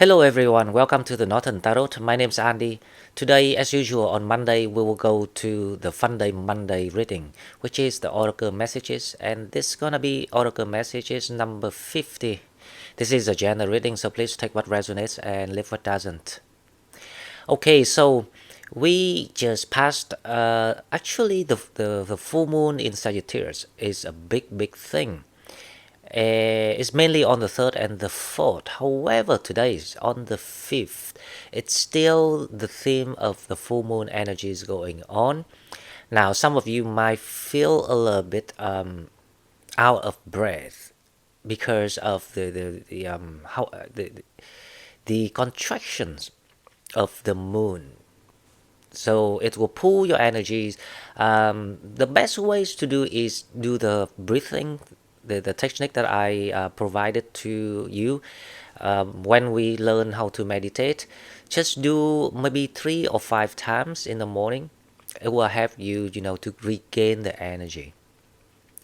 Hello everyone, welcome to the Northern Tarot. My name is Andy. Today, as usual, on Monday, we will go to the Fun Day Monday reading, which is the Oracle Messages, and this is gonna be Oracle Messages number 50. This is a general reading, so please take what resonates and leave what doesn't. Okay, so we just passed, actually the full moon in Sagittarius is a big thing. It's mainly on the 3rd and the 4th. However, today is on the 5th. It's still the theme of the full moon energies going on. Now, some of you might feel a little bit out of breath because of the contractions of the moon. So it will pull your energies. The best ways to do is do the breathing, the technique that I provided to you when we learn how to meditate. Just do maybe 3 or 5 times in the morning. It will help you, to regain the energy.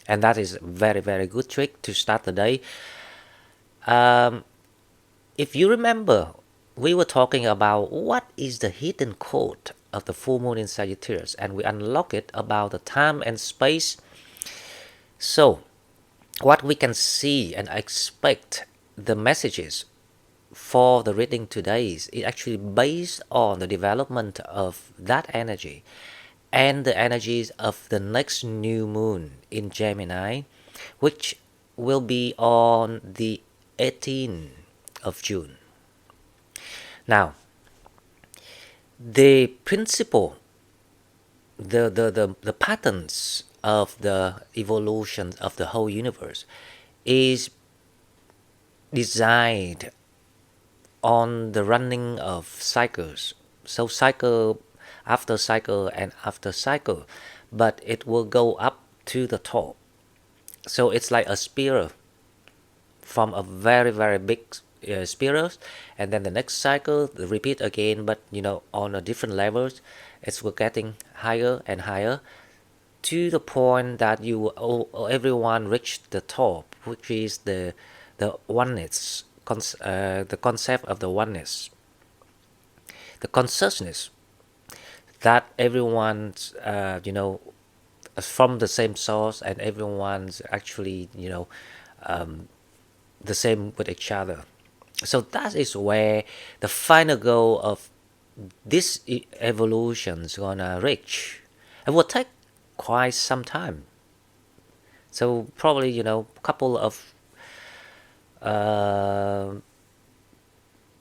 And that is a very good trick to start the day. If you remember, we were talking about what is the hidden code of the full moon in Sagittarius, and we unlock it about the time and space. So what we can see and expect the messages for the reading today is actually based on the development of that energy and the energies of the next new moon in Gemini, which will be on the 18th of June. Now, the principle, the patterns of the evolution of the whole universe is designed on the running of cycles. So cycle after cycle and after cycle, but it will go up to the top. So it's like a spiral from a very big spiral, and then the next cycle repeat again, but on a different levels. It's getting higher and higher to the point that everyone reached the top, which is the oneness, the concept of the oneness, the consciousness that everyone's from the same source, and everyone's actually the same with each other. So that is where the final goal of this evolution is gonna reach. It will take quite some time. So probably a couple of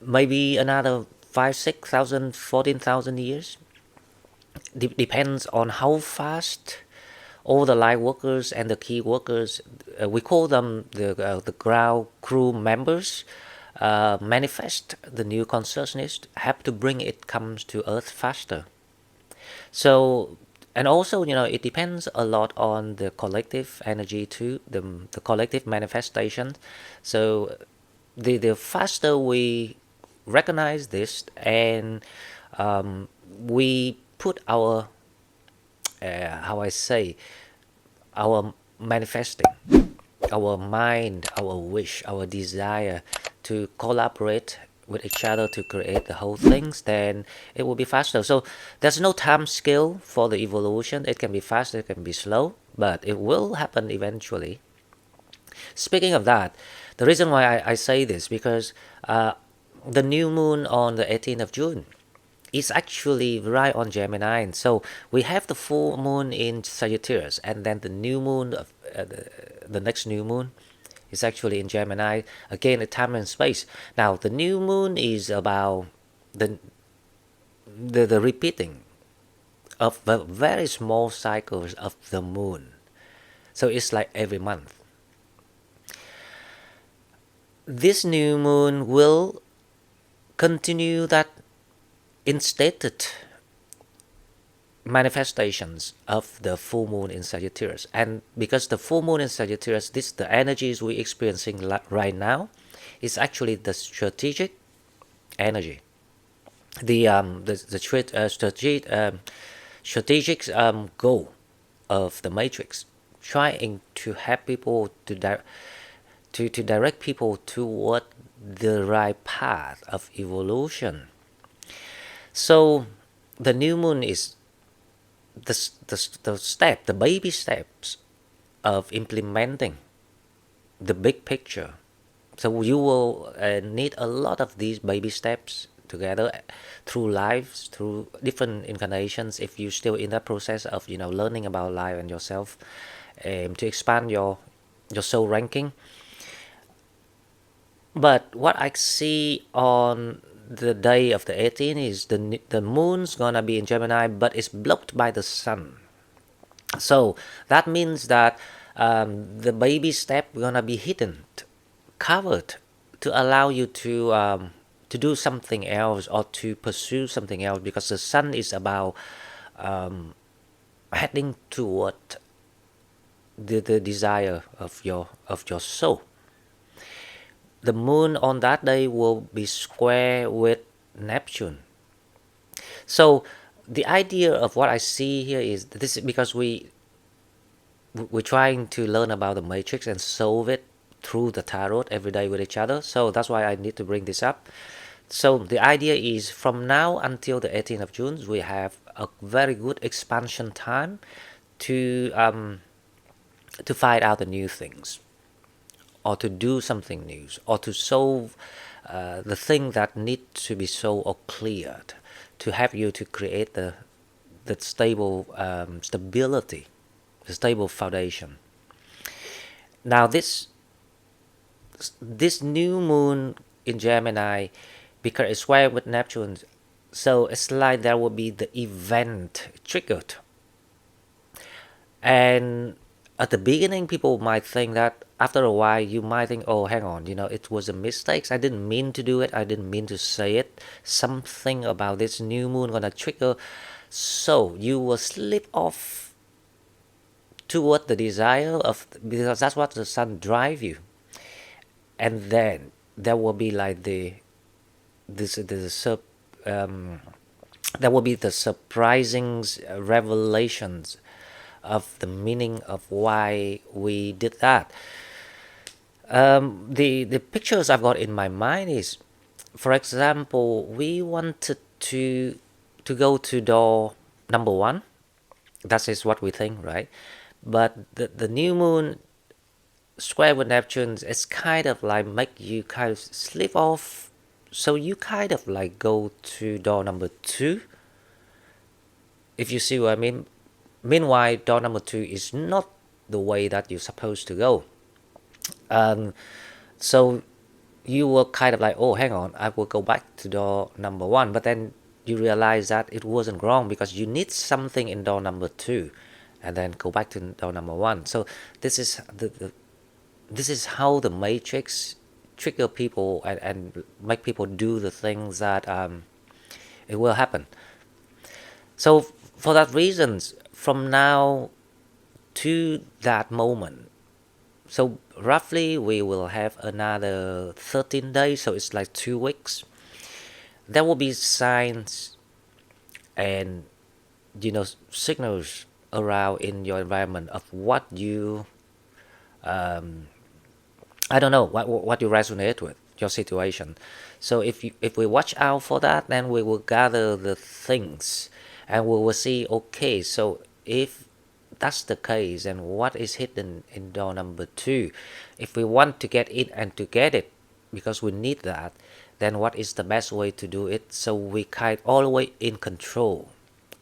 maybe another 5,000, 6,000, 14,000 years. Depends on how fast all the light workers and the key workers, we call them the ground crew members, manifest the new consciousness, have to bring it comes to earth faster. So, and also it depends a lot on the collective energy too, the collective manifestation. So the faster we recognize this, and we put our how I say, our manifesting, our mind, our wish, our desire to collaborate with each other to create the whole things, then it will be faster. So there's no time scale for the evolution. It can be fast, it can be slow, but it will happen eventually. Speaking of that, the reason why I say this, because the new moon on the 18th of June is actually right on Gemini. And so we have the full moon in Sagittarius, and then the new moon of the next new moon is actually in Gemini, again at time and space. Now the new moon is about the repeating of the very small cycles of the moon. So it's like every month. This new moon will continue that instated manifestations of the full moon in Sagittarius. And because the full moon in Sagittarius, the energies we're experiencing right now is actually the strategic energy, the strategic goal of the matrix, trying to help people to direct people toward the right path of evolution. So the new moon is the baby steps of implementing the big picture. So you will need a lot of these baby steps together through lives, through different incarnations, if you're still in that process of learning about life and yourself, to expand your soul ranking. But what I see on the day of the 18th is the moon's gonna be in Gemini, but it's blocked by the sun. So that means that the baby step gonna be hidden, covered, to allow you to do something else or to pursue something else, because the sun is about heading toward the desire of your soul. The moon on that day will be square with Neptune. So the idea of what I see here is this, because we're trying to learn about the matrix and solve it through the tarot every day with each other. So that's why I need to bring this up. So the idea is from now until the 18th of June, we have a very good expansion time to find out the new things, or to do something new, or to solve the thing that need to be solved or cleared, to have you to create the stable stability, the stable foundation. Now this new moon in Gemini, because it's square with Neptune, so it's like there will be the event triggered. And at the beginning, people might think that after a while, you might think, oh, hang on, it was a mistake. I didn't mean to do it. I didn't mean to say it. Something about this new moon gonna trigger. So you will slip off toward the desire of, because that's what the sun drive you. And then there will be like there will be the surprising revelations of the meaning of why we did that. The pictures I've got in my mind is, for example, we wanted to go to door number 1. That is what we think, right? But the new moon square with Neptune, it's kind of like make you kind of slip off. So you kind of like go to door number 2, if you see what I mean. Meanwhile, door number 2 is not the way that you're supposed to go. So you were kind of like, oh, hang on, I will go back to door number 1. But then you realize that it wasn't wrong, because you need something in door number 2, and then go back to door number 1. So this is this is how the matrix trigger people and make people do the things that it will happen. So for that reasons, from now to that moment, so roughly we will have another 13 days, so it's like 2 weeks. There will be signs and signals around in your environment of what you I don't know what you resonate with, your situation. So if we watch out for that, then we will gather the things, and we will see, okay, so if that's the case, and what is hidden in door number 2? If we want to get in and to get it, because we need that, then what is the best way to do it? So we kind always in control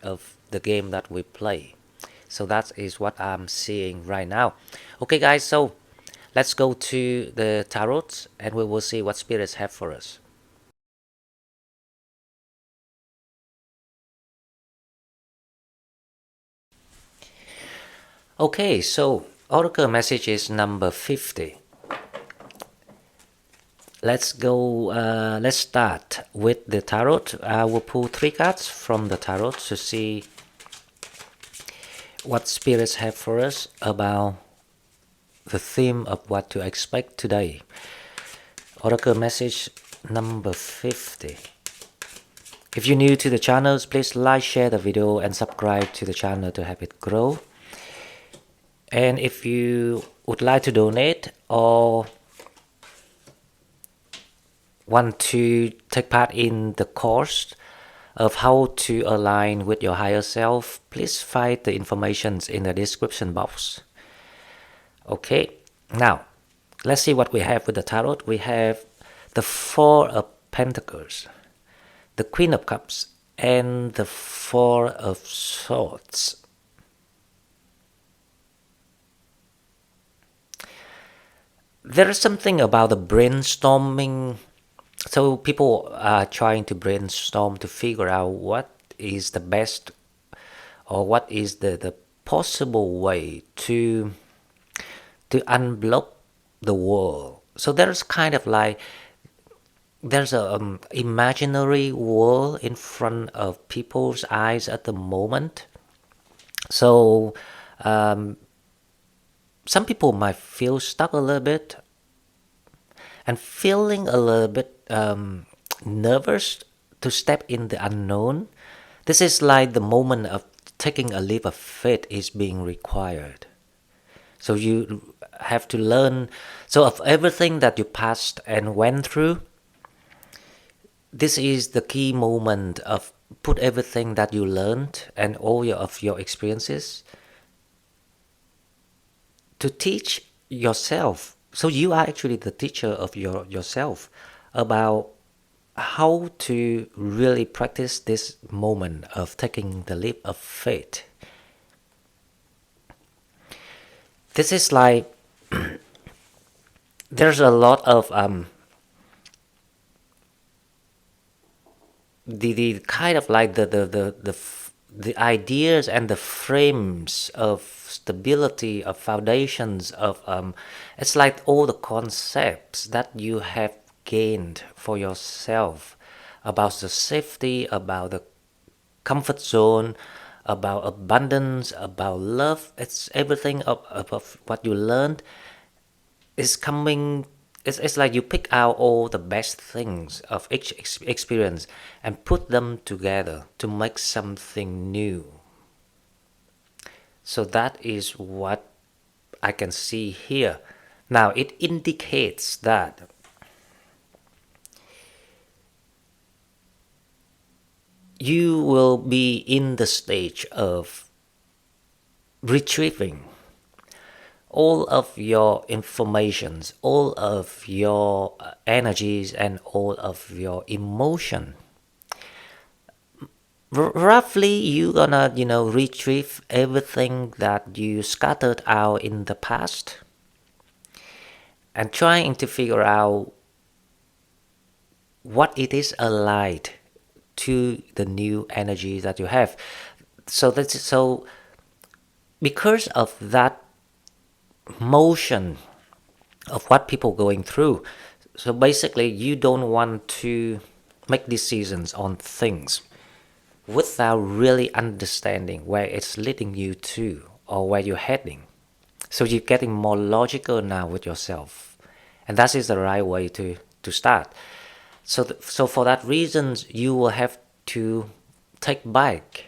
of the game that we play. So that is what I'm seeing right now. Okay, guys, so let's go to the tarot, and we will see what spirits have for us. Okay, so Oracle Messages number 50. Let's go, let's start with the tarot. I will pull 3 cards from the tarot to see what spirits have for us about the theme of what to expect today. Oracle Message number 50. If you're new to the channel, please like, share the video, and subscribe to the channel to help it grow. And if you would like to donate or want to take part in the course of how to align with your higher self, please find the information in the description box. Okay, now let's see what we have with the tarot. We have the Four of Pentacles, the Queen of Cups, and the Four of Swords. There is something about the brainstorming. So people are trying to brainstorm to figure out what is the best or what is the possible way to unblock the world. So there's kind of like there's a imaginary world in front of people's eyes at the moment. So some people might feel stuck a little bit and feeling a little bit nervous to step in the unknown. This is like the moment of taking a leap of faith is being required. So you have to learn. So of everything that you passed and went through, this is the key moment of put everything that you learned and all of your experiences to teach yourself. So you are actually the teacher of yourself about how to really practice this moment of taking the leap of faith. This is like there's a lot of the kind of like the ideas and the frames of stability, of foundations, of it's like all the concepts that you have gained for yourself about the safety, about the comfort zone, about abundance, about love. It's everything of what you learned is coming. It's like you pick out all the best things of each experience and put them together to make something new. So that is what I can see here. Now it indicates that you will be in the stage of retrieving all of your informations, all of your energies, and all of your emotion. Roughly, you're gonna, retrieve everything that you scattered out in the past and trying to figure out what it is aligned to the new energy that you have. So because of that motion of what people going through, so basically you don't want to make decisions on things without really understanding where it's leading you to or where you're heading. So you're getting more logical now with yourself, and that is the right way to start. So for that reason, you will have to take back.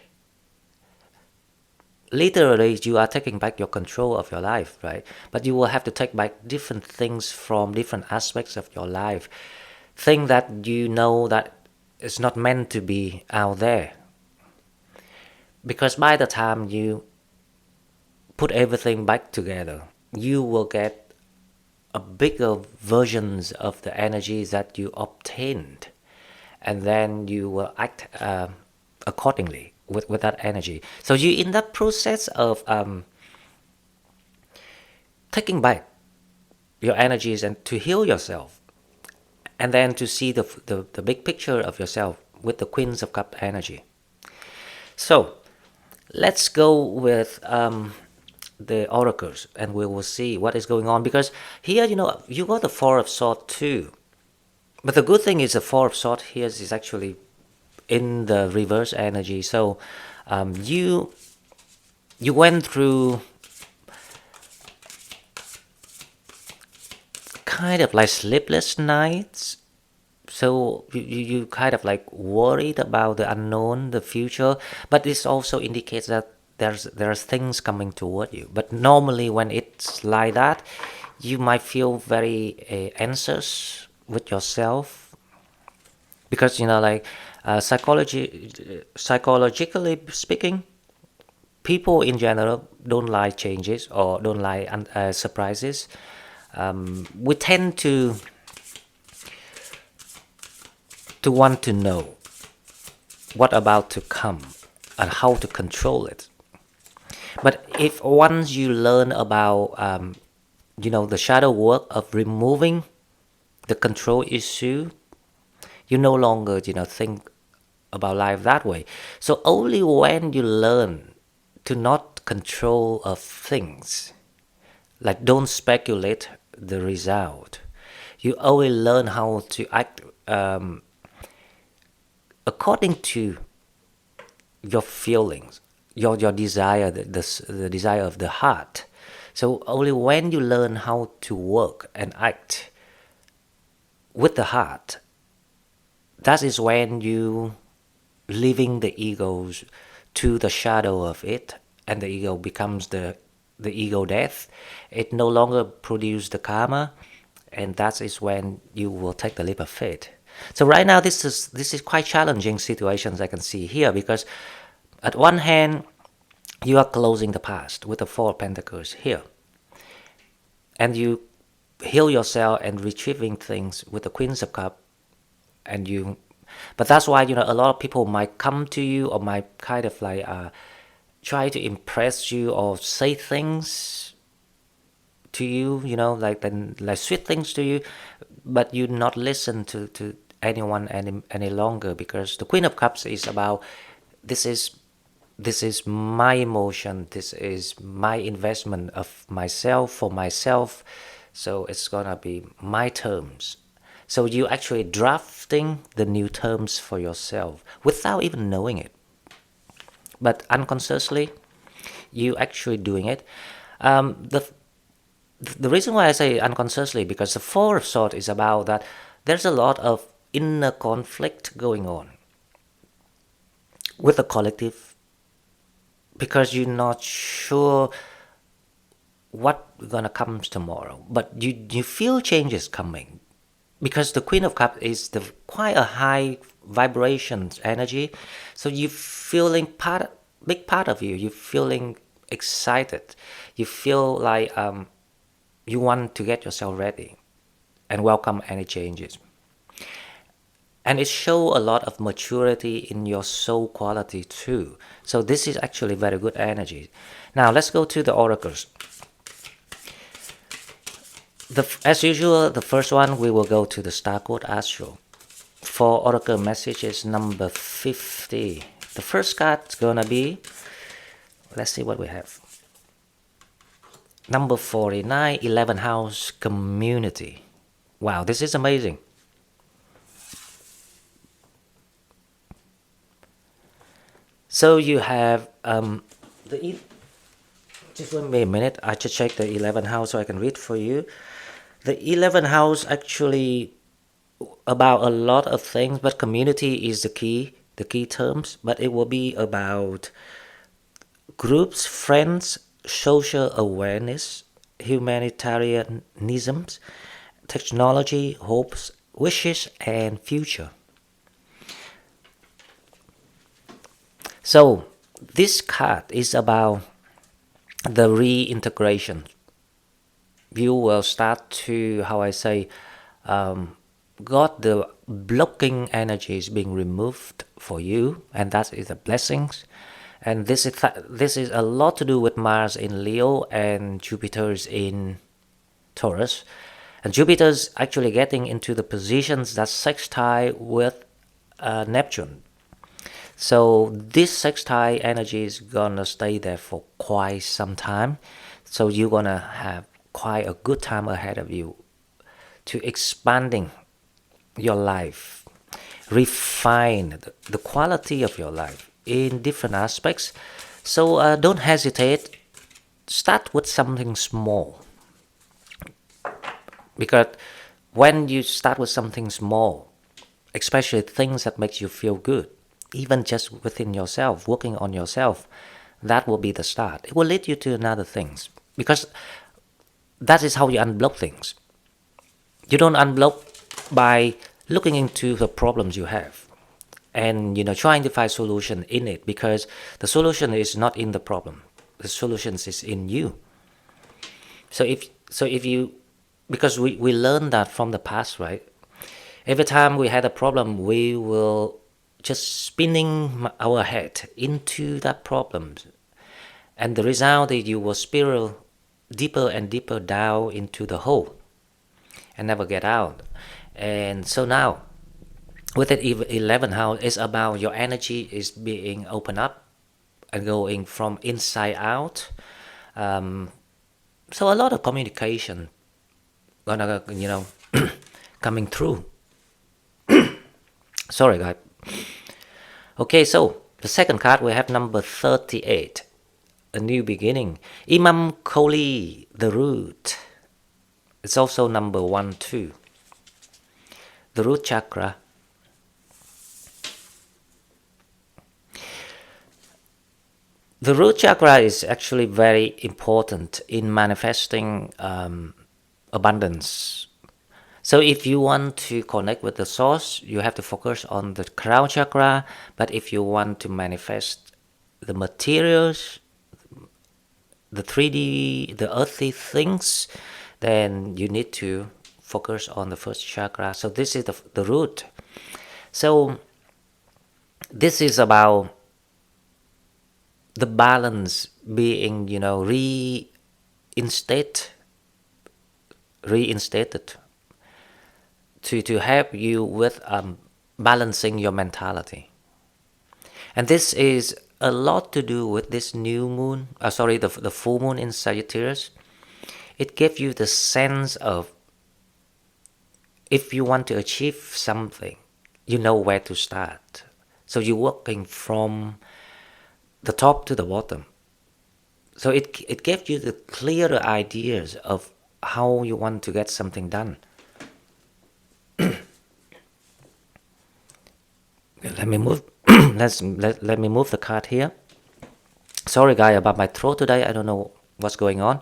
Literally, you are taking back your control of your life, right? But you will have to take back different things from different aspects of your life. Things that you know that it's not meant to be out there. Because by the time you put everything back together, you will get a bigger versions of the energies that you obtained. And then you will act accordingly with that energy. So you in that process of taking back your energies and to heal yourself, and then to see the big picture of yourself with the Queens of Cups energy. So let's go with the oracles, and we will see what is going on, because here you got the Four of Swords too. But the good thing is the Four of Swords here is actually in the reverse energy. So you went through kind of like sleepless nights. So you kind of like worried about the unknown, the future. But this also indicates that there's things coming toward you. But normally when it's like that, you might feel very anxious with yourself. Because like psychologically speaking, people in general don't like changes or don't like surprises. We tend to want to know what about to come and how to control it. But if once you learn about the shadow work of removing the control issue, you no longer think about life that way. So only when you learn to not control of things, like don't speculate the result, you only learn how to act according to your feelings, your desire, the desire of the heart. So only when you learn how to work and act with the heart, that is when you leaving the egos to the shadow of it, and the ego becomes the ego death. It no longer produces the karma, and that is when you will take the leap of faith. So right now, this is quite challenging situations I can see here, because at one hand, you are closing the past with the Four of Pentacles here, and you heal yourself and retrieving things with the Queens of Cups, but that's why a lot of people might come to you or might kind of like try to impress you or say things to you, like sweet things to you, but you not listen to anyone any longer, because the Queen of Cups is about this is my emotion, this is my investment of myself for myself, so it's gonna be my terms. So you actually drafting the new terms for yourself without even knowing it, but unconsciously you actually doing it. The reason why I say unconsciously, because the Four of Swords is about that there's a lot of inner conflict going on with the collective, because you're not sure what gonna come tomorrow, but you feel changes coming, because the Queen of Cups is quite a high vibration energy. So you feeling big part of you feeling excited, you feel like you want to get yourself ready and welcome any changes, and it show a lot of maturity in your soul quality too. So this is actually very good energy. Now let's go to the oracles. As usual, the first one, we will go to the Star Code Astral for Oracle Messages number 50. The first card is gonna be, let's see what we have. Number 49, 11th house, community. Wow, this is amazing. So you have just wait me a minute, I should check the 11th house so I can read for you. The 11th house actually about a lot of things, but community is the key terms, but it will be about groups, friends, social awareness, humanitarianism, technology, hopes, wishes, and future. So this card is about the reintegration. You will start to, how I say, got the blocking energies being removed for you, and that is a blessings. And this is a lot to do with Mars in Leo and Jupiter's in Taurus, and Jupiter's actually getting into the positions that sextile with Neptune. So this sextile energy is gonna stay there for quite some time. So you're gonna have quite a good time ahead of you to expanding your life, refine the quality of your life in different aspects. So don't hesitate. Start with something small, because when you start with something small, especially things that makes you feel good, even just within yourself, working on yourself, that will be the start. It will lead you to another things, because that is how you unblock things. You don't unblock by looking into the problems you have, and trying to find solution in it, because the solution is not in the problem. The solution is in you. So if you, because we learned that from the past, right? Every time we had a problem, we will just spinning our head into that problem, and the result is you will spiral deeper and deeper down into the hole and never get out. And so now with that 11 house, it's about your energy is being opened up and going from inside out. So a lot of communication gonna coming through. Sorry guys. Okay, so the second card we have number 38, a new beginning. Imam Koli, the root. It's also number 1, 2. The root chakra. The root chakra is actually very important in manifesting abundance. So if you want to connect with the source, you have to focus on the crown chakra. But if you want to manifest the materials, the 3D, the earthly things, then you need to focus on the first chakra. So this is the root. So this is about the balance being, reinstated to help you with balancing your mentality. And this is a lot to do with this new moon, the full moon in Sagittarius. It gives you the sense of, if you want to achieve something, you know where to start. So you're working from the top to the bottom. So it gives you the clearer ideas of how you want to get something done. Let me move. let me move the card here. Sorry guys about my throat today. I don't know what's going on.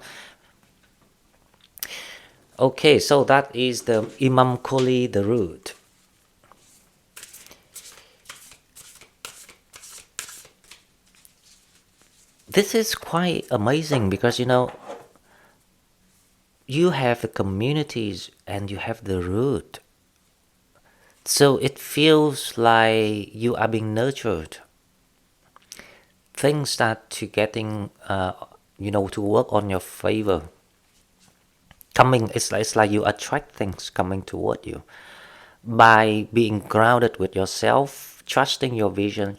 Okay, so that is the Imam Koli, the root. This is quite amazing because you have the communities and you have the root. So it feels like you are being nurtured. Things start to getting, to work on your favor. It's like you attract things coming toward you by being grounded with yourself, trusting your vision,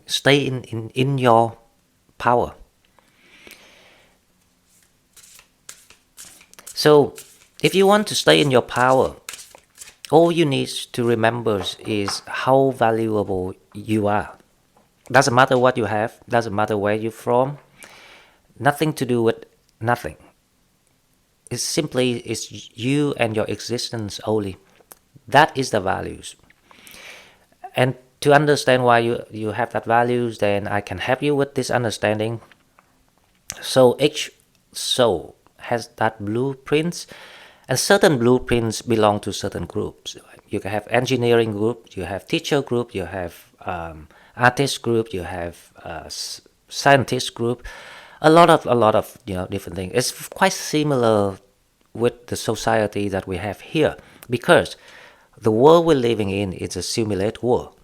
stay in your power. So if you want to stay in your power, all you need to remember is how valuable you are. Doesn't matter what you have, doesn't matter where you're from, nothing to do with nothing. It's you and your existence only. That is the values. And to understand why you have that values, then I can help you with this understanding. So each soul has that blueprints, and certain blueprints belong to certain groups. You can have engineering group, you have teacher group, you have artist group, you have scientist group. A lot of different things. It's quite similar with the society that we have here, because the world we're living in is a simulated world.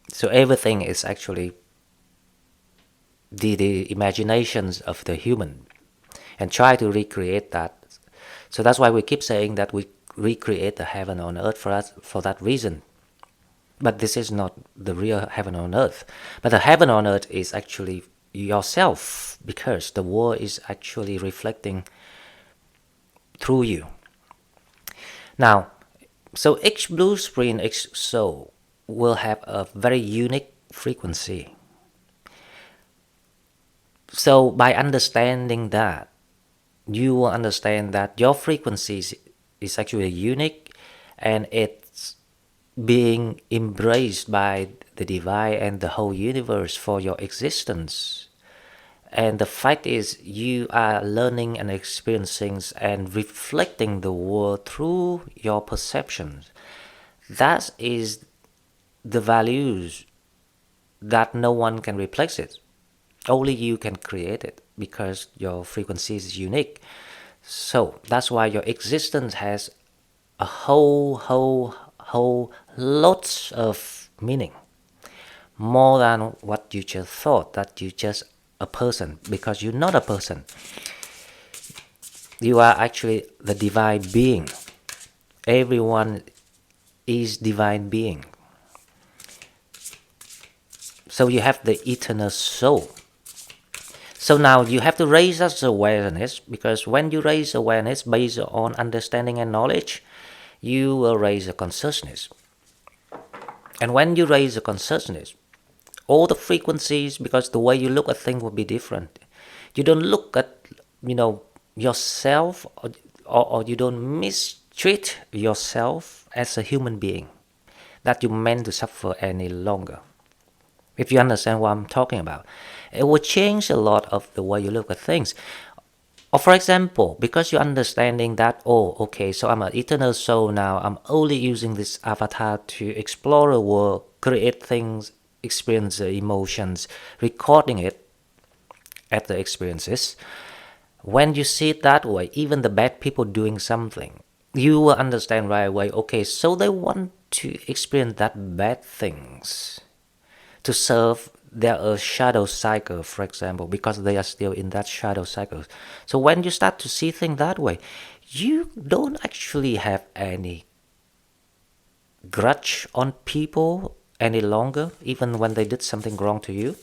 So everything is actually the imaginations of the human, and try to recreate that. So that's why we keep saying that we recreate the heaven on earth for that reason. But this is not the real heaven on earth. But the heaven on earth is actually yourself, because the world is actually reflecting through you. Now, so each blueprint, each soul will have a very unique frequency. So by understanding that, you will understand that your frequency is actually unique, and it's being embraced by the divine and the whole universe for your existence. And the fact is, you are learning and experiencing and reflecting the world through your perceptions. That is the values that no one can replace it. Only you can create it because your frequency is unique. So that's why your existence has a whole lots of meaning. More than what you just thought, that you just a person, because you're not a person. You are actually the divine being. Everyone is divine being. So you have the eternal soul. So now you have to raise us awareness, because when you raise awareness based on understanding and knowledge, you will raise a consciousness. And when you raise a consciousness, all the frequencies, because the way you look at things will be different. You don't look at, yourself, or you don't mistreat yourself as a human being that you're meant to suffer any longer. If you understand what I'm talking about, it will change a lot of the way you look at things. Or for example, because you're understanding that, oh, okay, so I'm an eternal soul now, I'm only using this avatar to explore the world, create things, experience the emotions, recording it at the experiences. When you see it that way, even the bad people doing something, you will understand right away, okay, so they want to experience that bad things to serve their shadow cycle, for example, because they are still in that shadow cycle. So when you start to see things that way, you don't actually have any grudge on people any longer, even when they did something wrong to you.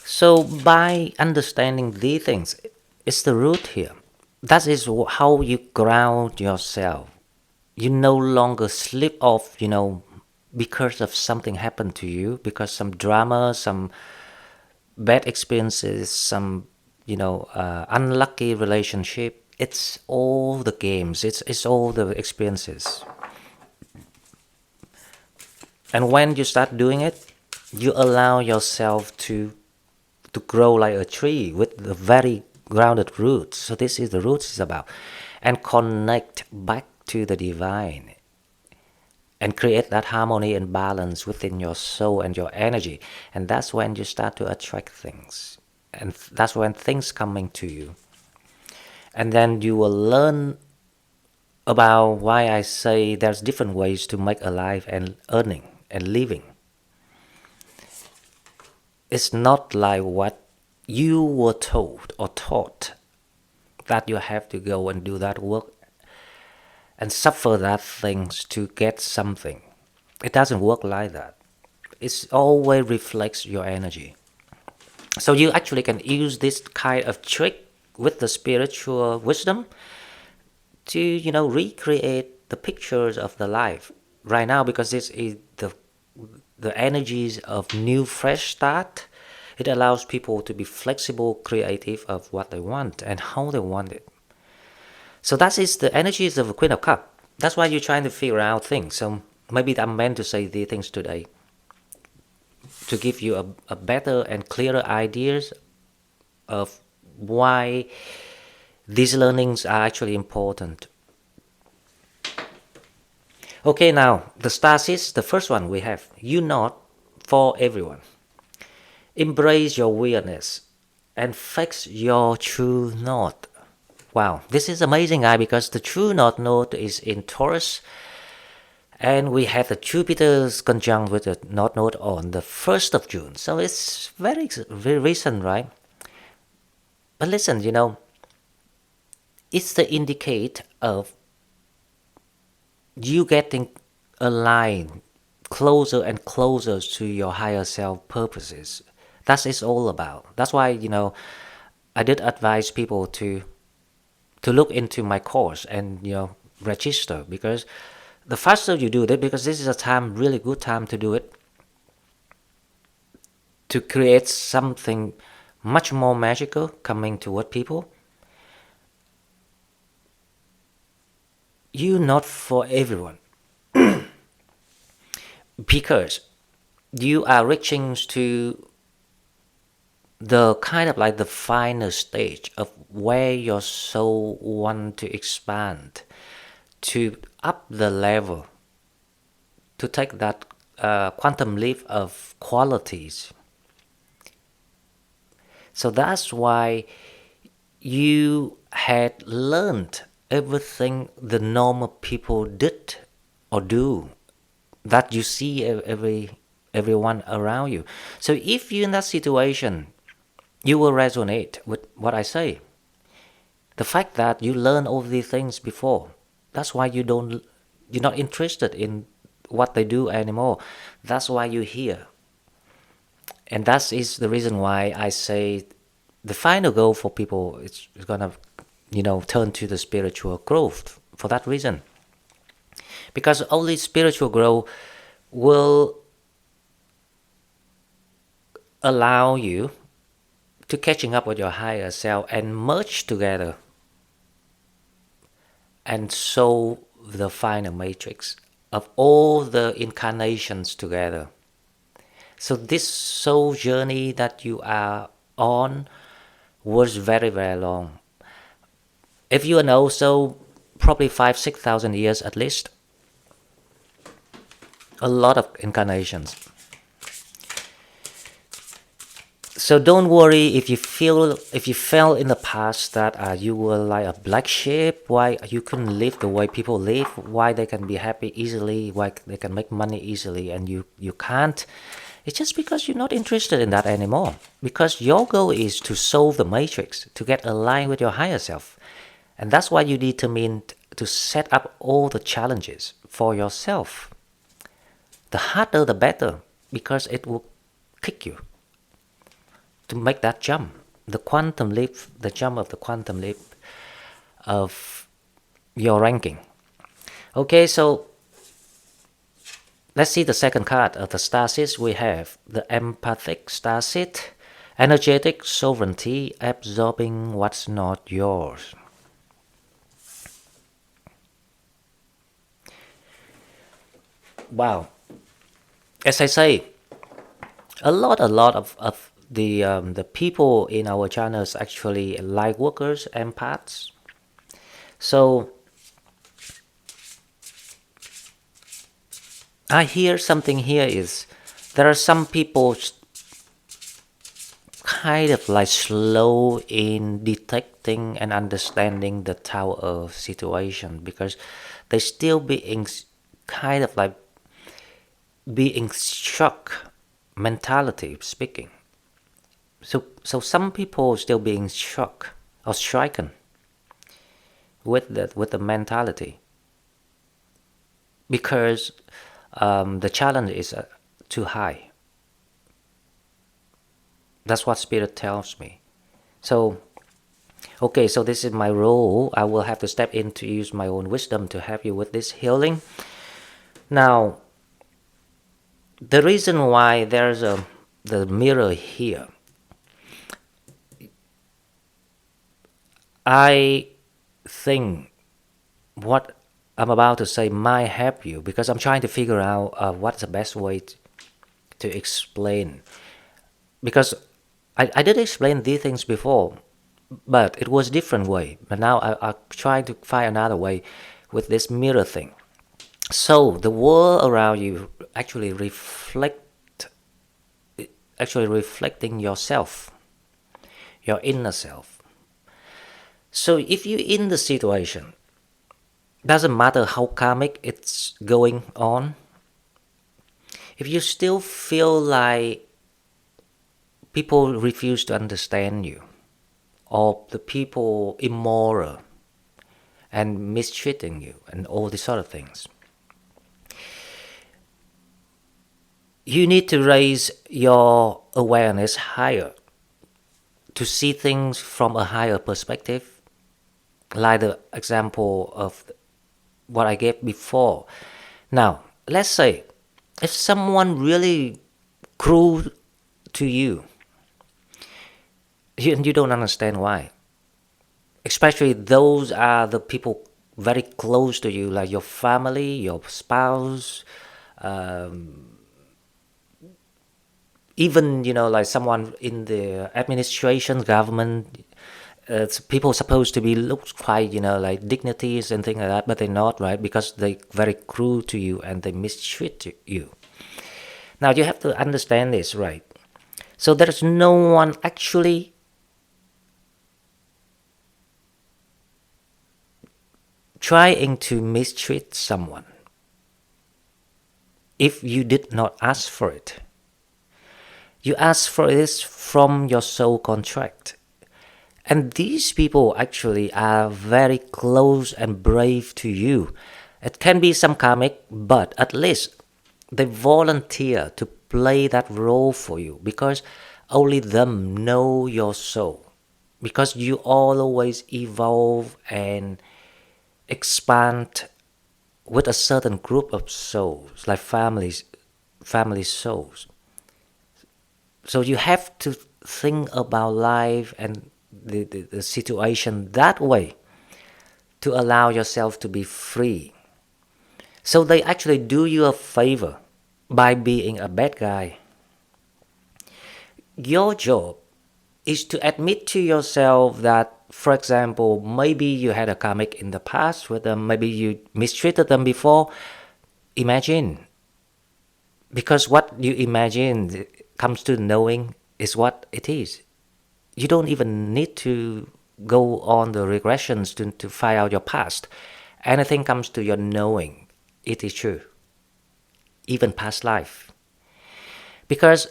So by understanding these things, it's the root here. That is how you ground yourself. You no longer slip off, because of something happened to you, because some drama, some bad experiences, some, unlucky relationship. It's all the games. It's all the experiences. And when you start doing it, you allow yourself to grow like a tree with the very grounded roots. So this is the roots is about. And connect back to the divine. And create that harmony and balance within your soul and your energy. And that's when you start to attract things. And that's when things coming to you. And then you will learn about why I say there's different ways to make a life and earning and living. It's not like what you were told or taught, that you have to go and do that work and suffer that things to get something. It doesn't work like that. It always reflects your energy. So you actually can use this kind of trick with the spiritual wisdom to, recreate the pictures of the life right now, because this is the energies of new fresh start. It allows people to be flexible, creative of what they want and how they want it. So that is the energies of the Queen of Cups. That's why you're trying to figure out things. So maybe I'm meant to say these things today to give you a better and clearer ideas of why these learnings are actually important. Okay, now the stasis, the first one we have, you're not for everyone. Embrace your weirdness and fix your true north. Wow, this is amazing, guys, because the true north node is in Taurus, and we have the Jupiter's conjunct with the north node on the 1st of June. So it's very, very recent, right? But listen, it's the indicate of you getting aligned closer and closer to your higher self purposes. That's it's all about. That's why, I did advise people to look into my course and, register, because the faster you do that, because this is a time, really good time to do it, to create something much more magical coming toward people. You're not for everyone. because you are reaching to the kind of like the final stage of where your soul want to expand, to up the level, to take that quantum leap of qualities. So that's why you had learned everything the normal people did or do, that you see everyone around you. So if you're in that situation, you will resonate with what I say. The fact that you learned all these things before, that's why you're not interested in what they do anymore. That's why you're here. And that is the reason why I say the final goal for people is gonna, turn to the spiritual growth for that reason. Because only spiritual growth will allow you to catching up with your higher self and merge together and solve the final matrix of all the incarnations together. So this soul journey that you are on was very, very long. If you are an old soul, probably 5,000-6,000 years at least. A lot of incarnations. So don't worry if you felt in the past that you were like a black sheep, why you couldn't live the way people live, why they can be happy easily, why they can make money easily, and you can't. It's just because you're not interested in that anymore. Because your goal is to solve the matrix, to get aligned with your higher self. And that's why you determined to set up all the challenges for yourself. The harder the better, because it will kick you to make that jump, the quantum leap, the jump of the quantum leap of your ranking. Okay, so let's see the second card of the starseed. We have the empathic starseed, energetic sovereignty, absorbing what's not yours. Wow. As I say, a lot of the people in our channels actually light workers, empaths. So I hear something here is there are some people kind of like slow in detecting and understanding the tower situation, because they still being kind of like being shock mentality speaking. So some people still being shocked or stricken with the mentality, because the challenge is too high. That's what Spirit tells me. So, okay, so this is my role. I will have to step in to use my own wisdom to help you with this healing. Now, the reason why there's the mirror here, I think what I'm about to say might help you, because I'm trying to figure out what's the best way to explain. Because I did explain these things before, but it was a different way. But now I'm trying to find another way with this mirror thing. So the world around you actually reflecting yourself, your inner self. So if you're in the situation, doesn't matter how karmic it's going on, if you still feel like people refuse to understand you, or the people immoral and mistreating you and all these sort of things, you need to raise your awareness higher to see things from a higher perspective, like the example of what I gave before. Now, let's say if someone really cruel to you, you don't understand why. Especially those are the people very close to you, like your family, your spouse, even, like someone in the administration, government, people supposed to be look quite, like dignities and things like that, but they're not, right? Because they're very cruel to you and they mistreat you. Now you have to understand this, right? So there's no one actually trying to mistreat someone if you did not ask for it. You ask for this from your soul contract. And these people actually are very close and brave to you. It can be some karmic, but at least they volunteer to play that role for you because only them know your soul. Because you always evolve and expand with a certain group of souls, like family souls. So you have to think about life and the situation that way to allow yourself to be free. So they actually do you a favor by being a bad guy. Your job is to admit to yourself that, for example, maybe you had a karmic in the past with them, maybe you mistreated them before. Imagine. Because what you imagine comes to knowing is what it is. You don't even need to go on the regressions to find out your past. Anything comes to your knowing. It is true. Even past life. Because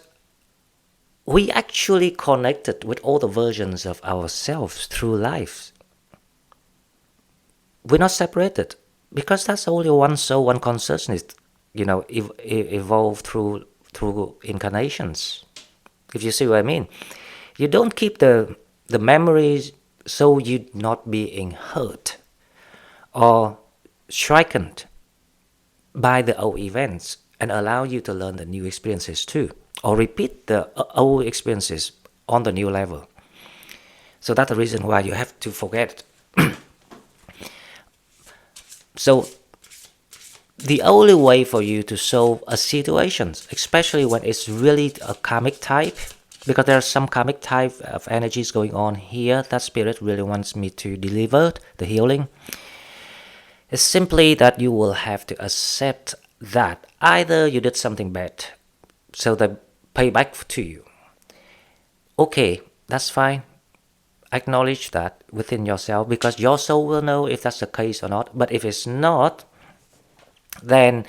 we actually connected with all the versions of ourselves through life. We're not separated. Because that's only one soul, one consciousness, evolved through incarnations. If you see what I mean. You don't keep the memories so you're not being hurt or stricken by the old events and allow you to learn the new experiences too, or repeat the old experiences on the new level. So that's the reason why you have to forget. So the only way for you to solve a situation, especially when it's really a karmic type, because there are some karmic type of energies going on here that spirit really wants me to deliver the healing. It's simply that you will have to accept that either you did something bad, so they pay back to you. Okay, that's fine. Acknowledge that within yourself because your soul will know if that's the case or not. But if it's not, then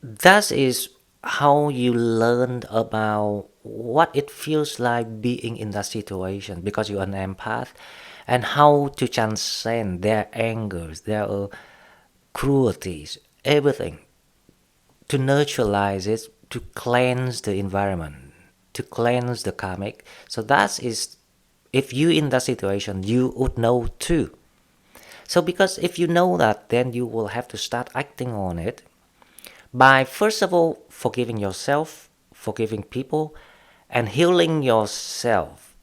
that is how you learned about what it feels like being in that situation because you're an empath, and how to transcend their angers, their cruelties, everything, to neutralize it, to cleanse the environment, to cleanse the karmic. So that is, if you in that situation, you would know too. So because if you know that, then you will have to start acting on it by, first of all, forgiving yourself, forgiving people, and healing yourself.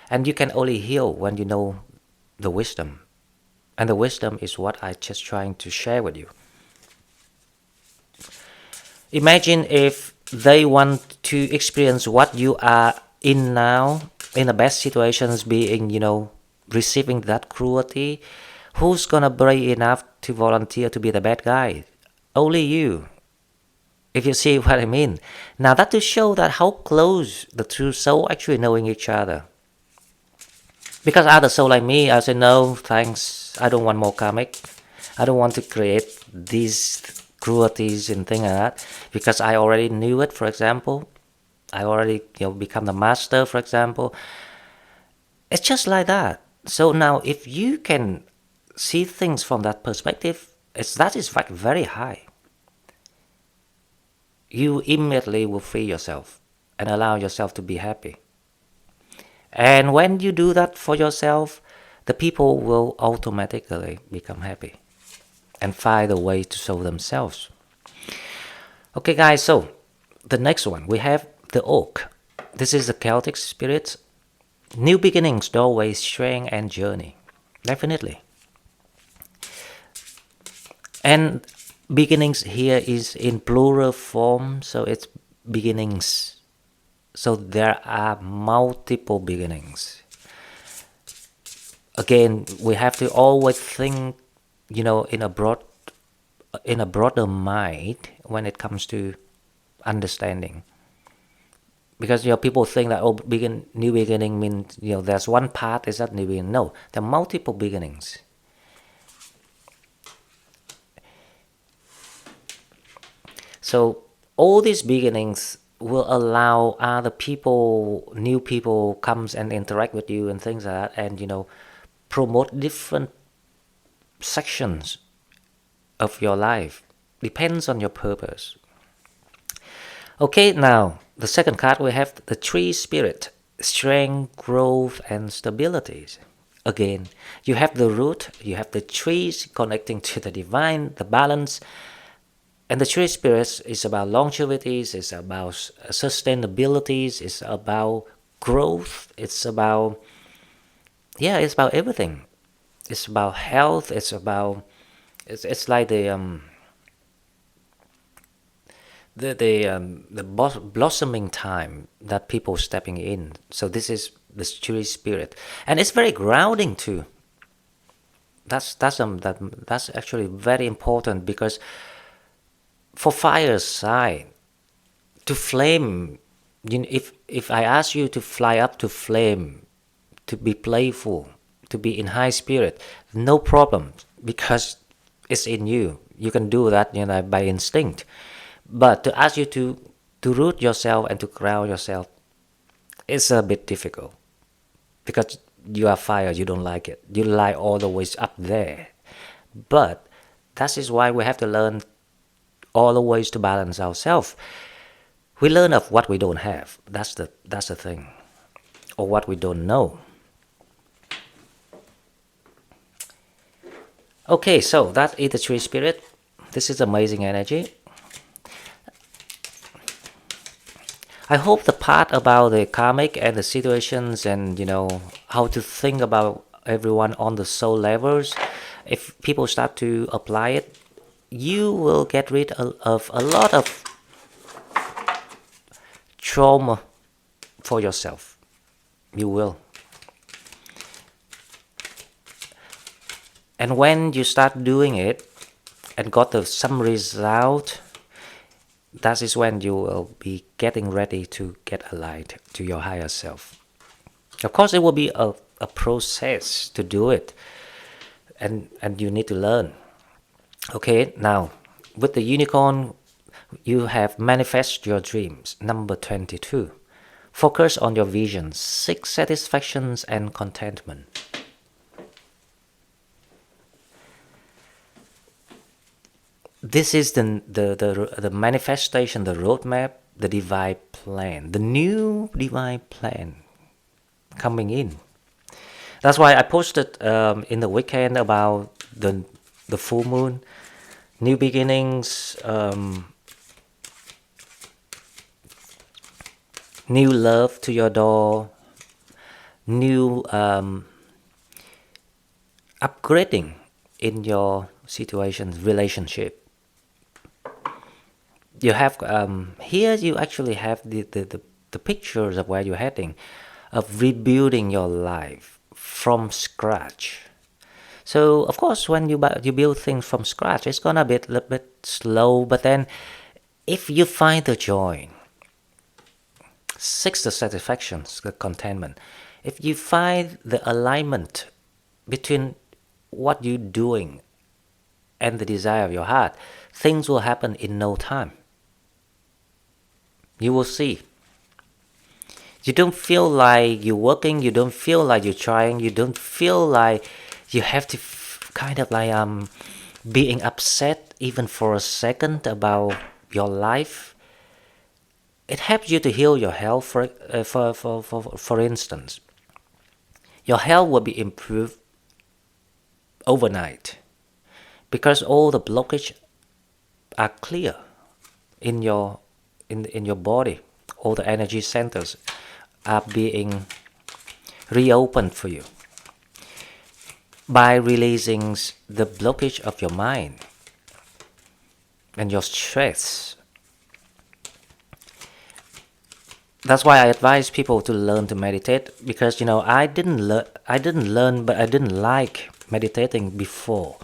And you can only heal when you know the wisdom. And the wisdom is what I'm just trying to share with you. Imagine if they want to experience what you are in now, in the best situations, being, receiving that cruelty. Who's gonna brave enough to volunteer to be the bad guy? Only you. If you see what I mean. Now that to show that how close the two soul actually knowing each other. Because other soul like me, I say no, thanks. I don't want more karmic. I don't want to create these cruelties and things like that. Because I already knew it, for example. I already become the master, for example. It's just like that. So now if you can see things from that perspective, that is very high. You immediately will free yourself and allow yourself to be happy. And when you do that for yourself, the people will automatically become happy and find a way to solve themselves. Okay guys, so the next one, we have the oak. This is the Celtic spirit. New beginnings, doorway, strength and journey. Definitely. And beginnings here is in plural form, so it's beginnings. So there are multiple beginnings. Again, we have to always think, in a broader mind when it comes to understanding. Because people think that new beginning means there's one path, is that new beginning? No, there are multiple beginnings. So all these beginnings will allow other people, new people comes and interact with you and things like that, and promote different sections of your life. Depends on your purpose. Okay, now the second card we have the Tree Spirit, strength, growth, and stability. Again, you have the root, you have the trees connecting to the divine, the balance. And the Tree Spirit is about longevity, it's about sustainability, it's about growth, it's about everything. It's about health, it's like the blossoming time that people stepping in. So this is the Tree Spirit, and it's very grounding too. That's actually very important, because for fire sign, to flame, if I ask you to fly up to flame, to be playful, to be in high spirit, no problem, because it's in you. You can do that, by instinct. But to ask you to root yourself and to ground yourself, it's a bit difficult, because you are fire, you don't like it. You like all the ways up there. But that is why we have to learn all the ways to balance ourselves. We learn of what we don't have. That's the thing, or what we don't know. Okay, so that is the Tree Spirit. This is amazing energy. I hope the part about the karmic and the situations and how to think about everyone on the soul levels, if people start to apply it, you will get rid of a lot of trauma for yourself. You will. And when you start doing it and got some result, that is when you will be getting ready to get aligned to your higher self. Of course, it will be a process to do it, and you need to learn. Okay, now with the unicorn, you have manifest your dreams. Number 22. Focus on your visions, seek satisfactions and contentment. This is the manifestation, the roadmap, the divine plan, the new divine plan coming in. That's why I posted in the weekend about the full moon, new beginnings, new love to your door, new upgrading in your situations, relationship. You have here you actually have the pictures of where you're heading, of rebuilding your life from scratch. So of course, when you build things from scratch, it's gonna be a little bit slow. But then, if you find the joy, seek the satisfactions, the contentment. If you find the alignment between what you're doing and the desire of your heart, things will happen in no time. You will see. You don't feel like you're working, you don't feel like you're trying, you don't feel like you have to kind of like being upset even for a second about your life. It helps you to heal your health. For instance, your health will be improved overnight, because all the blockage are clear in your body. All the energy centers are being reopened for you by releasing the blockage of your mind and your stress. That's why I advise people to learn to meditate, because I didn't learn, but I didn't like meditating before.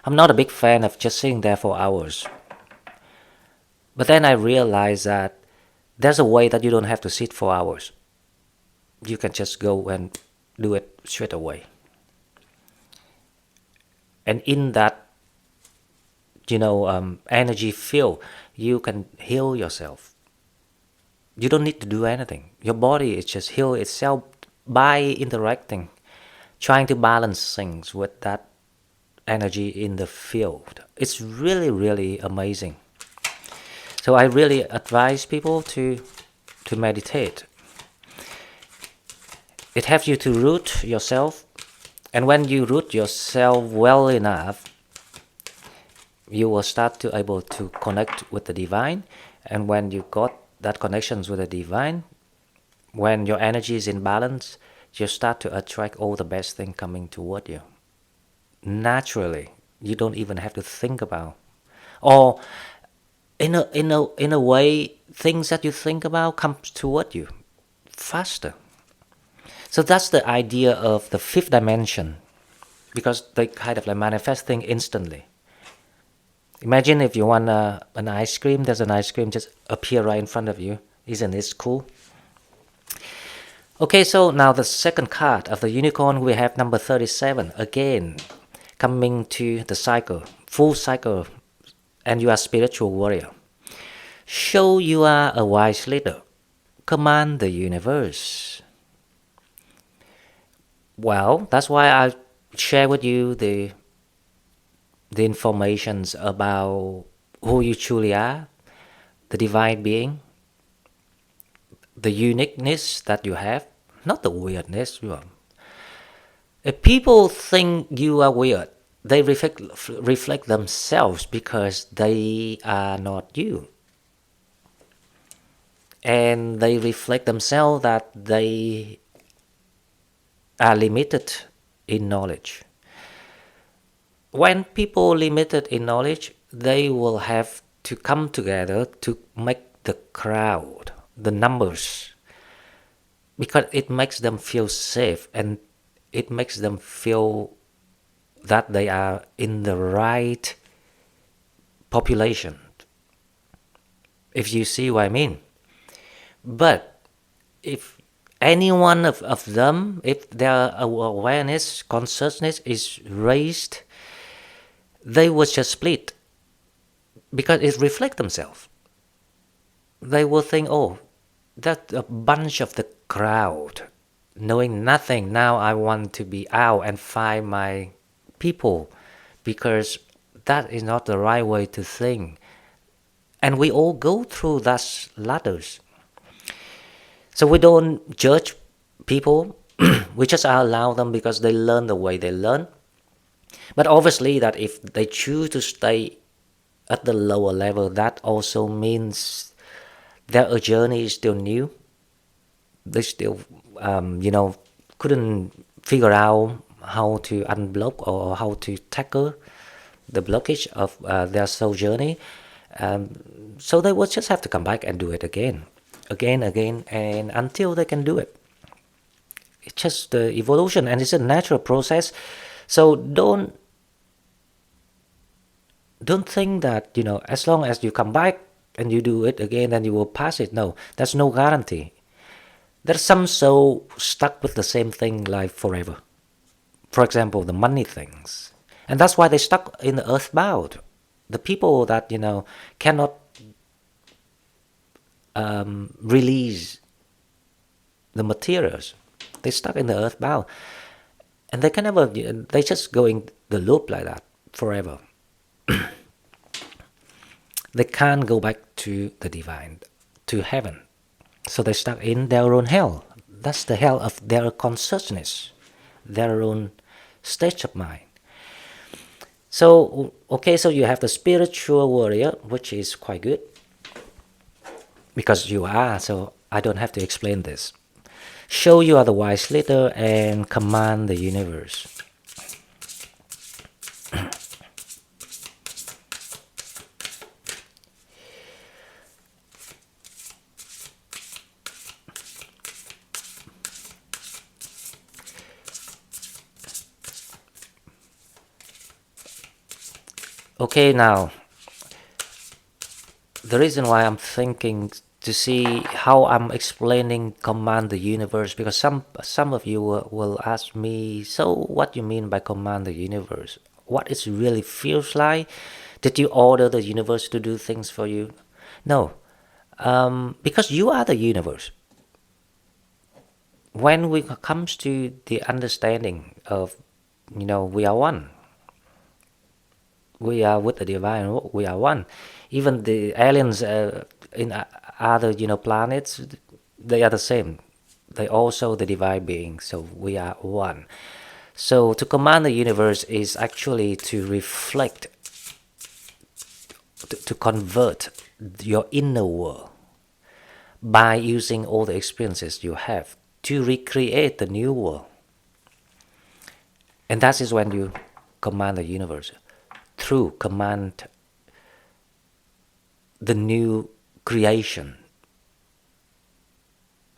I'm not a big fan of just sitting there for hours. But then I realized that there's a way that you don't have to sit for hours. You can just go and do it straight away. And in that, energy field, you can heal yourself. You don't need to do anything. Your body is just heal itself by interacting, trying to balance things with that energy in the field. It's really, really amazing. So I really advise people to meditate. It helps you to root yourself, and when you root yourself well enough, you will start to able to connect with the divine. And when you got that connections with the divine, when your energy is in balance, you start to attract all the best thing coming toward you. Naturally, you don't even have to think about. Or in a way, things that you think about comes toward you faster. So that's the idea of the fifth dimension, because they kind of like manifest things instantly. Imagine if you want an ice cream, there's an ice cream just appear right in front of you. Isn't it cool? Okay, so now the second card of the unicorn, we have number 37. Again, coming to the cycle, full cycle, and you are spiritual warrior. Show you are a wise leader. Command the universe. Well, that's why I share with you the informations about who you truly are, the divine being, the uniqueness that you have, not the weirdness. If people think you are weird, they reflect themselves, because they are not you. And they reflect themselves that they are limited in knowledge. When people limited in knowledge, they will have to come together to make the crowd, the numbers, because it makes them feel safe, and it makes them feel that they are in the right population, if you see what I mean. But if any one of them, if their awareness, consciousness is raised, they will just split, because it reflects themselves. They will think, oh, that's a bunch of the crowd, knowing nothing. Now I want to be out and find my people, because that is not the right way to think. And we all go through those ladders. So we don't judge people. We just allow them because they learn the way they learn. But obviously that if they choose to stay at the lower level, that also means their journey is still new. They still, couldn't figure out how to unblock or how to tackle the blockage of their soul journey. So they will just have to come back and do it again, and until they can do it. It's just the evolution, and it's a natural process. So don't think that, as long as you come back and you do it again, then you will pass it. No, there's no guarantee. There's some soul stuck with the same thing like forever. For example, the money things. And that's why they stuck in the earthbound. The people that, cannot release the materials, they stuck in the earthbound. And they can never, they just go in the loop like that forever. They can't go back to the divine, to heaven. So they stuck in their own hell. That's the hell of their consciousness, their own state of mind. So, okay, so you have the spiritual warrior, which is quite good, because you are, so I don't have to explain this. Show you are the wise leader and command the universe. Okay, now the reason why I'm thinking to see how I'm explaining command the universe, because some of you will ask me, so what you mean by command the universe? What it really feels like? Did you order the universe to do things for you? No, because you are the universe. When we comes to the understanding of, we are one. We are with the divine. We are one. Even the aliens in other, planets, they are the same. They also the divine being. So we are one. So to command the universe is actually to reflect, to convert your inner world by using all the experiences you have to recreate the new world. And that is when you command the universe, through command the new creation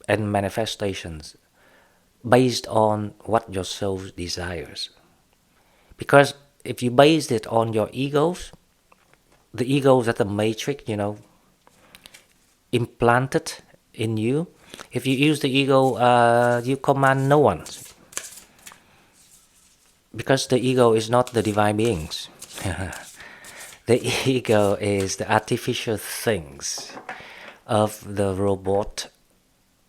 and manifestations based on what your soul desires. Because if you base it on your egos, the egos that the matrix, implanted in you, if you use the ego, you command no one. Because the ego is not the divine beings. The ego is the artificial things of the robot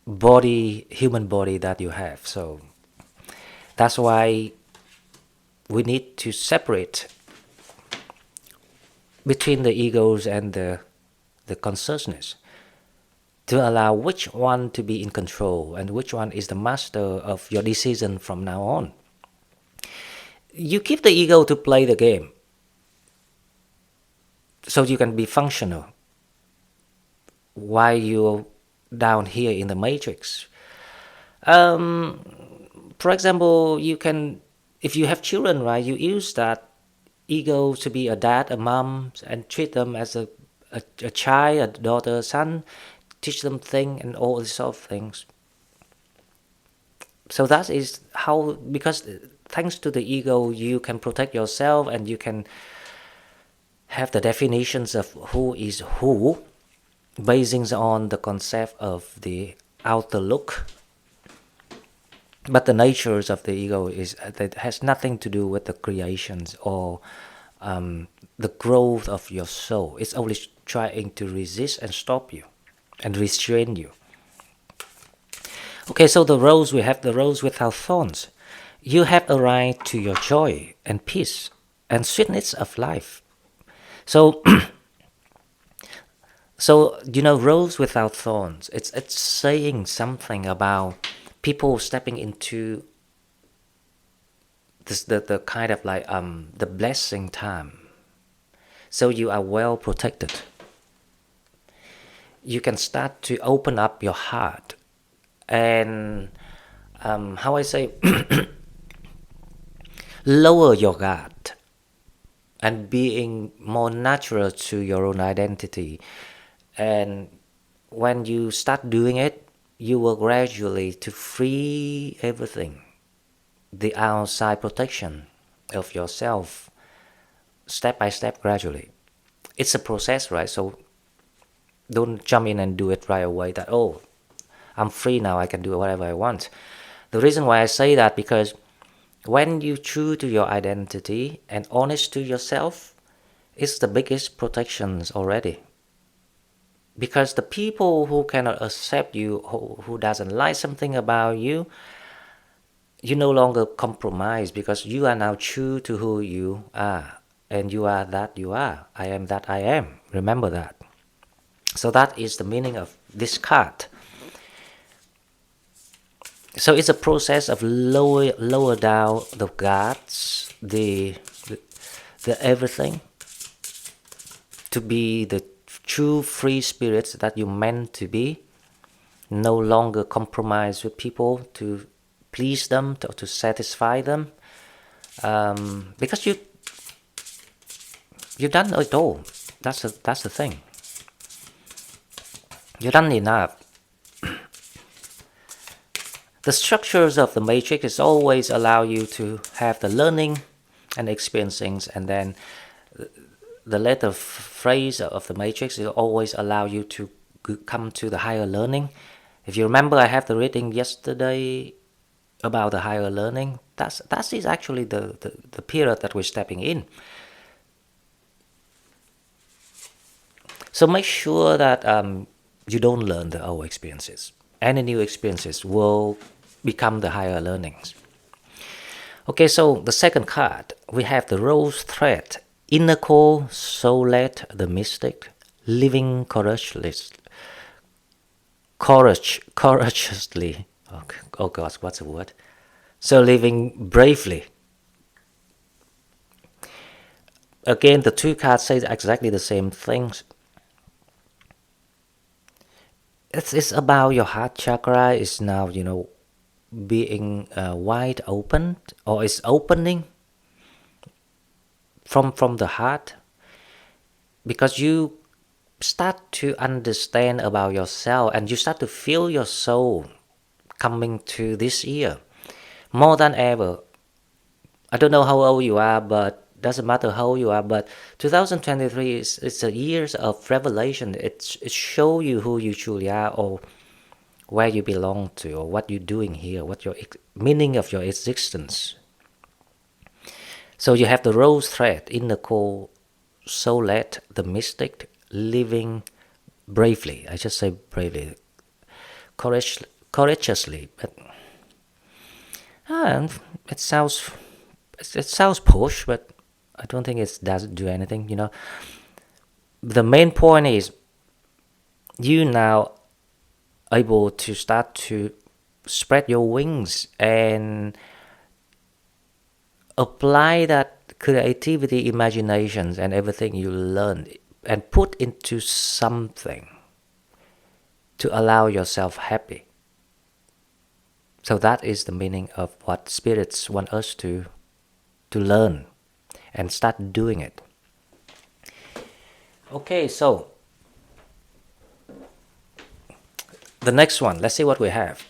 body, human body that you have. So that's why we need to separate between the egos and the consciousness to allow which one to be in control and which one is the master of your decision from now on. You keep the ego to play the game so you can be functional while you're down here in the matrix. For example, you can, if you have children, right, you use that ego to be a dad, a mom, and treat them as a child, a daughter, a son, teach them things and all these sort of things. So that is how, because thanks to the ego, you can protect yourself and you can have the definitions of who is who, basing on the concept of the outer look. But the natures of the ego is that has nothing to do with the creations or the growth of your soul. It's only trying to resist and stop you and restrain you. Okay, so the rose, we have the rose without thorns. You have a right to your joy and peace and sweetness of life. So, rose without thorns. It's saying something about people stepping into this the kind of like the blessing time. So you are well protected. You can start to open up your heart and how I say lower your guard and being more natural to your own identity. And when you start doing it, you will gradually to free everything, the outside protection of yourself, step by step, gradually. It's a process, right? So don't jump in and do it right away that, oh, I'm free now, I can do whatever I want. The reason why I say that, because when you true to your identity and honest to yourself, it's the biggest protections already. Because the people who cannot accept you, who doesn't like something about you, you no longer compromise, because you are now true to who you are. And you are that you are. I am that I am. Remember that. So that is the meaning of this card. So it's a process of lower down the guards, the everything, to be the true free spirits that you meant to be. No longer compromise with people to please them, to satisfy them, because you've done it all. That's the thing. You've done enough. The structures of the matrix is always allow you to have the learning and experiencing, and then the letter phrase of the matrix will always allow you to come to the higher learning. If you remember, I have the reading yesterday about the higher learning. That is actually the period that we're stepping in. So make sure that you don't learn the old experiences. Any new experiences will become the higher learnings. Okay, so the second card, we have the rose thread, inner core, soul-led, the mystic, living courageously. Oh gosh, what's the word? So living bravely. Again, the two cards say exactly the same things. It's about your heart chakra is now, being wide open, or it's opening from the heart, because you start to understand about yourself and you start to feel your soul coming to this year more than ever. I don't know how old you are, but doesn't matter how old you are, but 2023 is a year of revelation. It shows you who you truly are, or where you belong to, or what you're doing here, what your meaning of your existence. So you have the rose thread, inner core, soul-led, the mystic, living bravely. I just say bravely, courageously. But it sounds posh, but I don't think it does do anything. The main point is you now able to start to spread your wings and apply that creativity, imaginations, and everything you learned and put into something to allow yourself happy. So that is the meaning of what spirits want us to learn and start doing it. Okay, so the next one, let's see what we have.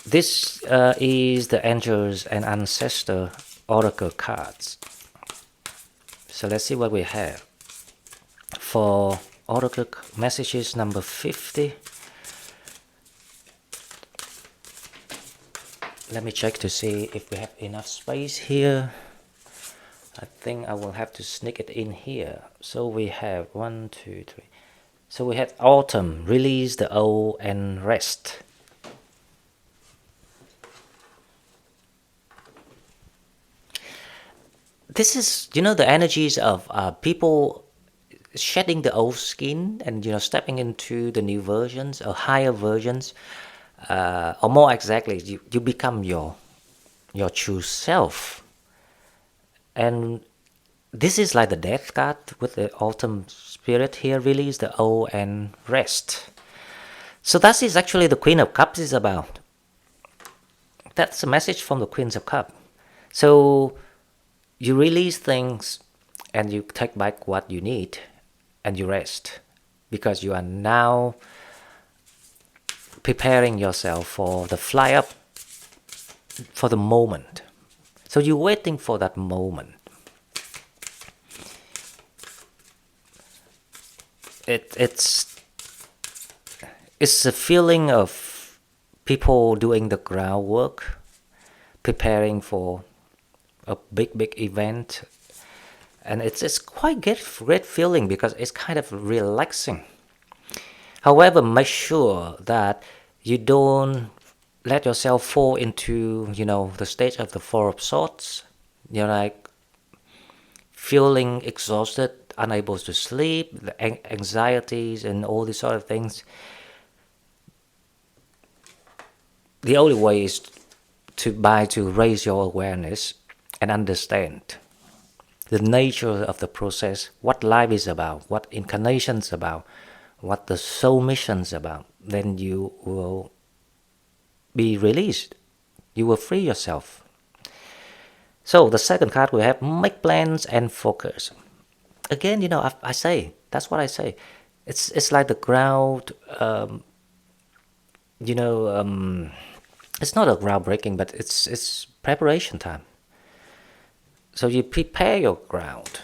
This is the Angels and Ancestor Oracle cards. So let's see what we have for Oracle Messages number 50. Let me check to see if we have enough space here. I think I will have to sneak it in here. So we have 1, 2, 3. So we have Autumn, release the old and rest. This is, the energies of people shedding the old skin and, stepping into the new versions or higher versions. Or more exactly, you become your true self. And this is like the death card with the autumn spirit here, release the old and rest. So that is actually the Queen of Cups is about. That's a message from the Queen of Cups. So you release things and you take back what you need and you rest, because you are now preparing yourself for the fly up, for the moment. So you're waiting for that moment. It's a feeling of people doing the groundwork, preparing for a big event, and it's quite great feeling because it's kind of relaxing. However, make sure that you don't let yourself fall into, the stage of the Four of Swords. Like feeling exhausted, unable to sleep, the anxieties and all these sort of things. The only way is to raise your awareness and understand the nature of the process, what life is about, what incarnation is about, what the soul mission is about. Then you will be released. You will free yourself. So the second card we have, make plans and focus. Again, I say, that's what I say. It's like the ground, it's not a groundbreaking, but it's preparation time. So you prepare your ground.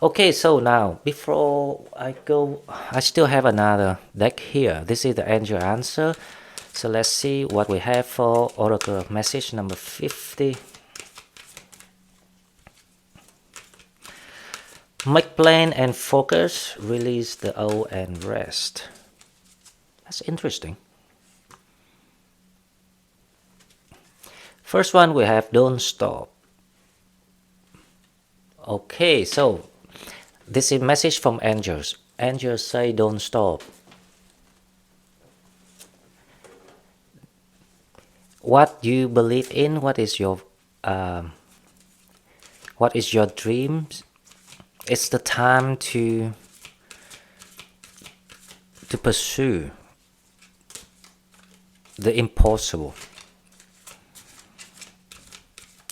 Okay, so now before I go, I still have another deck here. This is the angel answer. So let's see what we have for Oracle message number 50. Make plan and focus, release the old and rest. That's interesting. First one we have don't stop. Okay, so this is a message from angels. Angels say don't stop. What you believe in, what is your dreams? It's the time to pursue the impossible.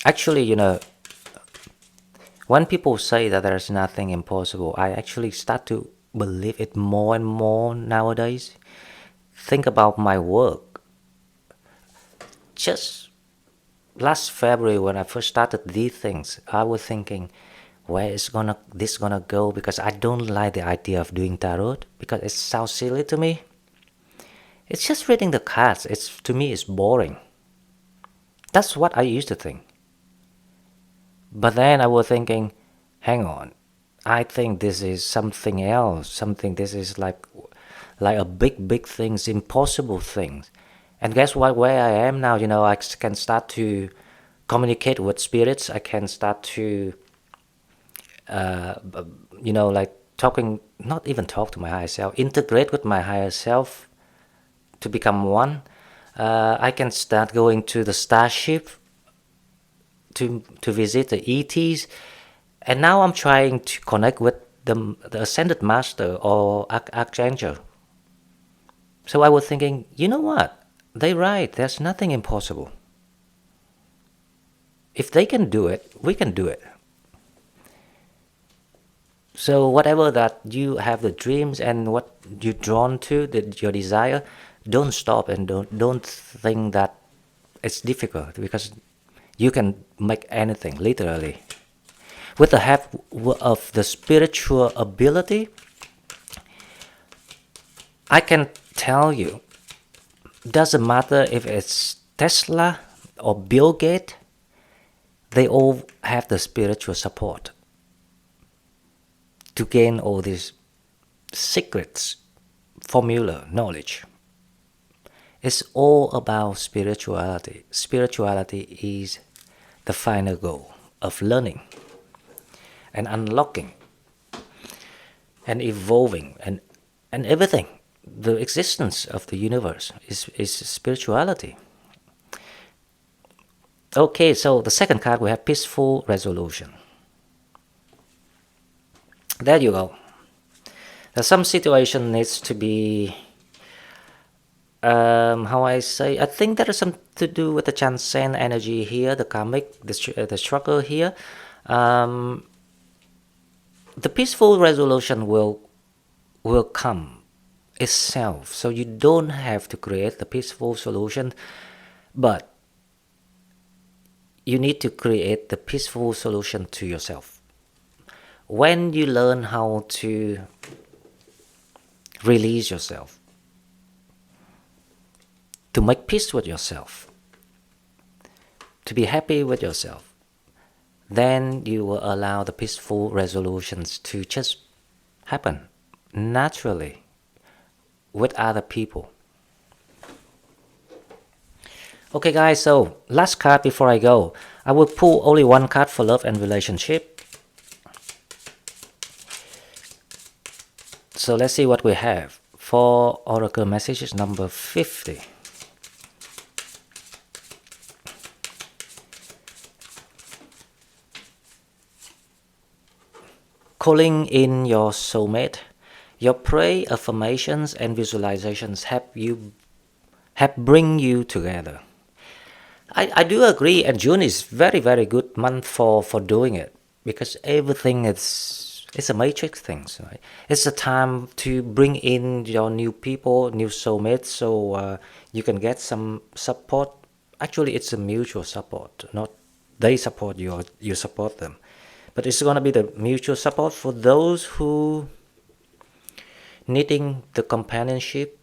Actually, you know, when people say that there's nothing impossible, I actually start to believe it more and more nowadays. Think about my work. Just last February when I first started these things, I was thinking, where is this gonna go? Because I don't like the idea of doing tarot because it sounds silly to me. It's just reading the cards. To me it's boring. That's what I used to think. But then I was thinking, hang on, I think this is something else. This is like a big things, impossible things. And guess what? Where I am now, you know, I can start to communicate with spirits. I can start to, you know, like not even talk to my higher self, integrate with my higher self to become one. I can start going to the starship to visit the ETs, and now I'm trying to connect with the Ascended Master or Archangel. So I was thinking, you know what? They're right. There's nothing impossible. If they can do it, we can do it. So whatever that you have the dreams and what you're drawn to, your desire, don't stop and don't think that it's difficult, because you can make anything, literally. With the help of the spiritual ability, I can tell you, doesn't matter if it's Tesla or Bill Gates, they all have the spiritual support to gain all these secrets, formula, knowledge. It's all about spirituality. Spirituality is the final goal of learning and unlocking and evolving and everything. The existence of the universe is spirituality. Okay, so the second card we have peaceful resolution. There you go. There's some situation needs to be how I say, I think there is something to do with the transcend energy here, the karmic, the struggle here. The peaceful resolution will come itself, so you don't have to create the peaceful solution, but you need to create the peaceful solution to yourself. When you learn how to release yourself, to make peace with yourself, to be happy with yourself, then you will allow the peaceful resolutions to just happen naturally with other people. Okay guys, so last card before I go. I will pull only one card for love and relationship. So let's see what we have for Oracle Messages number 50. Calling in your soulmate. Your prayer, affirmations, and visualizations help bring you together. I do agree, and June is very good month for doing it, because everything it's a matrix thing, right? It's a time to bring in your new people, new soulmates, so you can get some support actually it's a mutual support, not they support you or you support them, but it's going to be the mutual support for those who needing the companionship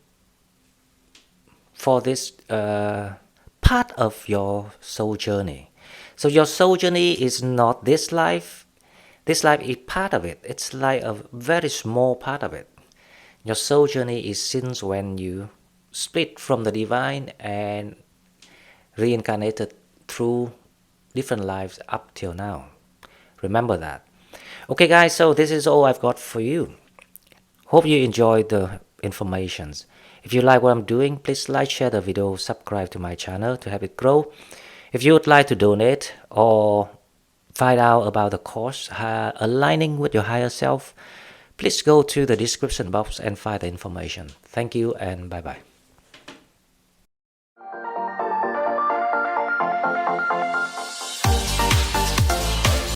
for this part of your soul journey. So your soul journey is not this life. This life is part of it. It's like a very small part of it. Your soul journey is since when you split from the divine and reincarnated through different lives up till now. Remember that. Okay guys, so this is all I've got for you. Hope you enjoyed the informations. If you like what I'm doing, please like, share the video, subscribe to my channel to help it grow. If you would like to donate or find out about the course aligning with your higher self, please go to the description box and find the information. Thank you and bye bye.